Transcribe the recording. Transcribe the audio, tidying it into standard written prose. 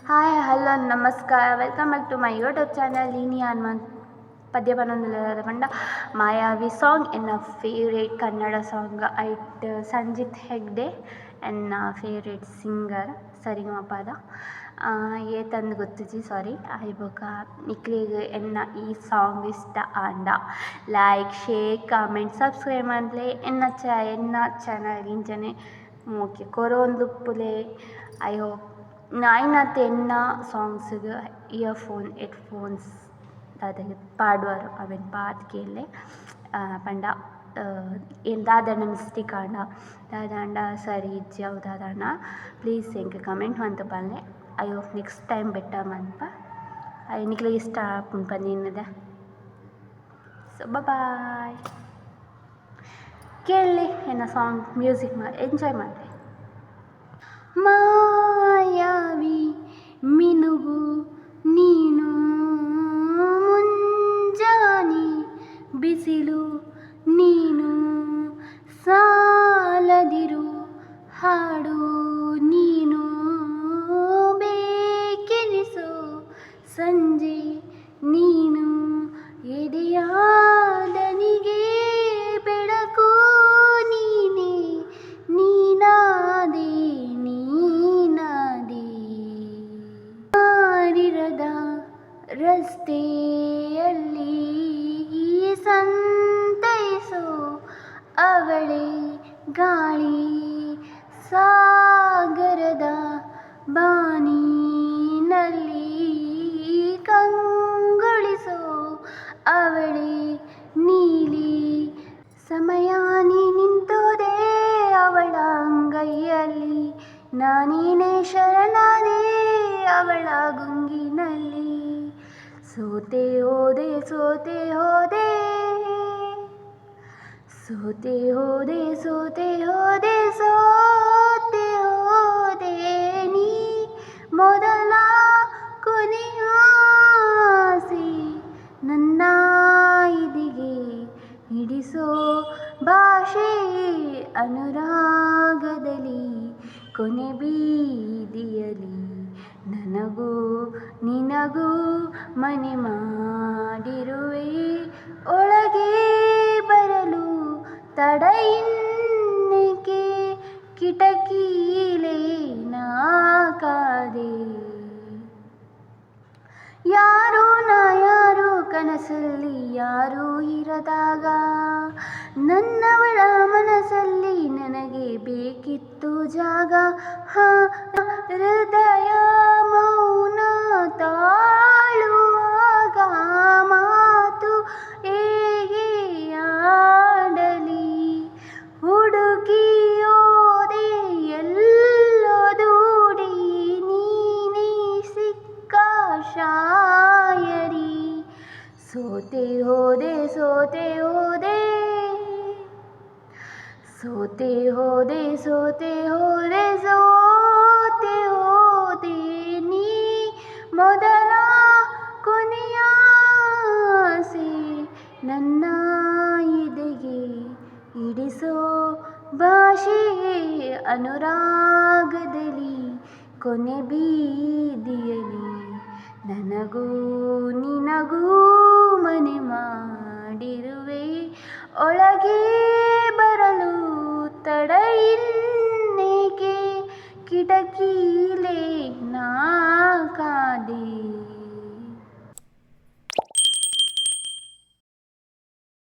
Hi hello ನಮಸ್ಕಾರ welcome back to my YouTube channel ಲೀನಿ ಹನುಮಂತ್ ಪದ್ಯ ಬನ್ನೊಂದುಲ್ಲೆರ್ ಪಂಡ ಮಾಯಾವಿ ಸಾಂಗ್ ಎನ್ನ ಫೇವ್ರೇಟ್ ಕನ್ನಡ ಸಾಂಗ್ ಐಟ್ ಸಂಜಿತ್ ಹೆಗ್ಡೆ ಎನ್ನ ಫೇವ್ರೇಟ್ ಸಿಂಗರ್ ಸರಿಗಮಪದ ಏತಂದು ಗೊತ್ತಿಜಿ ಸಾರಿ ಐಬೊಕ ನಿಕ್ಲೆಗ್ ಎನ್ನ ಈ ಸಾಂಗ್ ಇಷ್ಟ ಆಂಡ ಲೈಕ್ ಶೇರ್ ಕಾಮೆಂಟ್ ಸಬ್ಸ್ಕ್ರೈಬ್ ಮನ್ಪಲೆ ಎನ್ನ ಚಾನಲ್ ಇಂಚನೆ ಮುಖ್ಯ ಕೊರೊಂದುಪ್ಪುಲೆ ಐ ಹೋಪ್ ಆಯ್ನತ್ ಎನ್ನ ಸಾಂಗ್ಸ್ಗ್ ಇಯರ್ಫೋನ್ ಹೆಡ್ಫೋನ್ಸ್ ದಾದಗೆ ಪಾಡುವರು ಅವೆನ್ ಪಾಡ್ ಕೇಳಲೆ ಪಂಡ ದಾದನ ಮಿಸ್ಟೇಕ್ ಆಂಡ ದಾದಾಂಡ ಸರಿ ಇಜ್ಜಿ ಅವು ದಾದಾಂಡ ಪ್ಲೀಸ್ ಎಂಕ್ ಕಮೆಂಟ್ ಮಂತ್ ಪನ್ಲೆ I hope next time better ಮನ್ಪ ಐ ನಿಕ್ಲೆಗ್ ಇಷ್ಟ ಆಪುಂಡು ಪನ್ನಿನ್ನದ ಸೊ ಬಾಯ್ ಕೇಳಲಿ ಎನ್ನ ಸಾಂಗ್ ಮ್ಯೂಸಿಕ್ ಎಂಜಾಯ್ ಮಾಡಿ. ಮಾಯಾವಿ ಮಿನುಗು ನೀನು ಮುಂಜಾನೆ ಬಿಸಿಲು ನೀನು ಸಾಲದಿರು ಹಾಡು ನೀನು ಬೇಕೆನಿಸೋ ಸಂಜೆ ನೀನು ಎದೆಯಾದನಿಗೆ ಬೆಳಕು ನೀನೇ ನೀನಾದೆ ನೀನಾದೆ ಮಾರಿರದ ರಸ್ತೆಯಲ್ಲಿ ಸಂತೈಸೋ ಅವಳೆ ಗಾಳಿ ಸಾಗರದ ಬಾನಿನಲ್ಲಿ ಕಂಗೊಳಿಸೋ ಅವಳೆ ನೀಲಿ ಸಮಯ ನೀ ನಿಂತೋದೆ ಅವಳ ಅಂಗೈಯಲ್ಲಿ ನಾನೇನೇ ಶರಣಾದೆ ಅವಳ ಗುಂಗಿನಲ್ಲಿ ಸೋತೆ ಹೋದೆ ಸೋತೆ ಹೋದೆ ಸೋತೆ ಹೋದೆ ಸೋತೆ ಹೋದೆ ಸೋತೆ ಹೋದೆ ನೀ ಮೊದಲ ಕೊನೆಯ ಆಸೆ ನನ್ನ ಇದಿಗೆ ಹಿಡಿಸೋ ಭಾಷೆ ಅನುರಾಗದಲ್ಲಿ ಕೊನೆ ಬೀದಿಯಲಿ ನನಗೂ ನಿನಗೂ ಮನೆ ಮಾಡಿರುವೆ ಒಳಗೆ ಬರಲು ತಡ ಇನ್ನೇಕೆ ಕಿಟಕಿಲೇ ನಾ ಕಾದೆ ಯಾರು ನಾ ಯಾರು ಕನಸಲ್ಲಿ ಯಾರೂ ಇರದಾಗ ನನ್ನವಳ ಮನಸ್ಸಲ್ಲಿ ನನಗೆ ಬೇಕಿತ್ತು ಜಾಗ ಹೃದಯ ಮೌನ ತಾಳುವಾಗ ಮಾತು ಹೇಗೆ ಆಡಲಿ ಹುಡುಕಿಯೋದೆ ಎಲ್ಲೋ ದೂಡಿ ನೀನೇ ಸಿಕ್ಕ ಶಾಯರಿ ಸೋತೆ ಹೋದೆ ಸೋತೆ ಹೋದೆ ಸೋತೆ ಹೋದೆ ಸೋತೆ ಹೋದೆ ಸೋತೆ ಹೋದೆ ನೀ ಮೊದಲ ಕೊನೆಯ ಆಸೆ ನನ್ನ ಎದೆಗೆ ಹಿಡಿಸೋ ಭಾಷೆ ಅನುರಾಗದಲ್ಲಿ ಕೊನೆ ಬೀದಿಯಲಿ ನನಗೂ ನಿನಗೂ ಮನೆ ಮಾಡಿರುವೆ ಒಳಗೆ ಬರಲು ತಡ ಇನ್ನೇಕೆ ಕಿಟಕಿಲೇ ನಾ